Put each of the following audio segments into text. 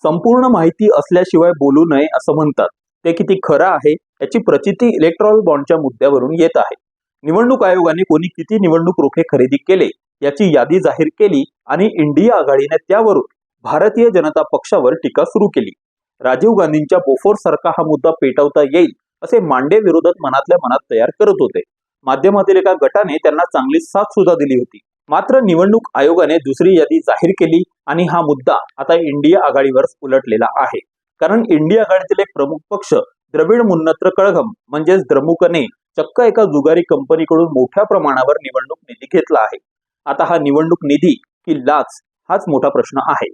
संपूर्ण माहिती असल्याशिवाय बोलू नये असं म्हणतात. ते किती खरं आहे याची प्रचिती इलेक्ट्रॉल बॉन्डच्या मुद्द्यावरून येत आहे. निवडणूक आयोगाने कोणी किती निवडणूक रोखे खरेदी केले याची यादी जाहीर केली आणि इंडिया आघाडीने त्यावरून भारतीय जनता पक्षावर टीका सुरू केली. राजीव गांधींच्या बोफोर्स सारखा हा मुद्दा पेटवता येईल असे मांडे विरोधक मनातल्या मनात तयार करत होते. माध्यमातील एका गटाने त्यांना चांगली साथ सुद्धा दिली होती. मात्र निवडणूक आयोगाने दुसरी यादी जाहीर केली आणि हा मुद्दा आता इंडिया आघाडीवर उलटलेला आहे. कारण इंडिया आघाडीतील एक प्रमुख पक्ष द्रविड मुन्नत्र कळघम म्हणजेच द्रमुकने चक्क एका जुगारी कंपनीकडून मोठ्या प्रमाणावर निवडणूक निधी घेतला आहे. आता हा निवडणूक निधी की लाच हाच मोठा प्रश्न आहे.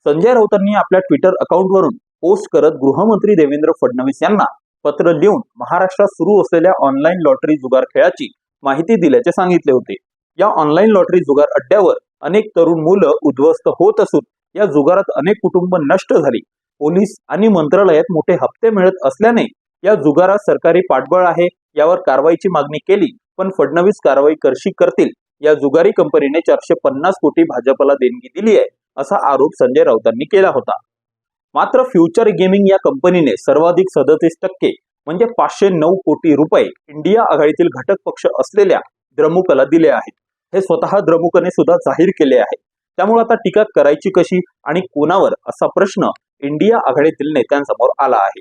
संजय राऊतांनी आपल्या ट्विटर अकाउंटवरून पोस्ट करत गृहमंत्री देवेंद्र फडणवीस यांना पत्र लिहून महाराष्ट्रात सुरू असलेल्या ऑनलाईन लॉटरी जुगार खेळाची माहिती दिल्याचे सांगितले होते. या ऑनलाईन लॉटरी जुगार अड्ड्यावर अनेक तरुण मुलं उद्ध्वस्त होत असून या जुगारात अनेक कुटुंब नष्ट झाली. पोलीस आणि मंत्रालयात मोठे हप्ते मिळत असल्याने या जुगारात सरकारी पाठबळ आहे यावर कारवाईची मागणी केली, पण फडणवीस कारवाई कशी करतील? या जुगारी कंपनीने 450 कोटी भाजपला देणगी दिली आहे असा आरोप संजय राऊतांनी केला होता. मात्र फ्युचर गेमिंग या कंपनीने सर्वाधिक 37% म्हणजे 509 कोटी रुपये इंडिया आघाडीतील घटक पक्ष असलेल्या द्रमुकला दिले आहेत. हे स्वतः द्रमुकने सुद्धा जाहीर केले आहे. त्यामुळे आता टीका करायची कशी आणि कोणावर असा प्रश्न इंडिया आघाडीतील नेत्यांसमोर आला आहे.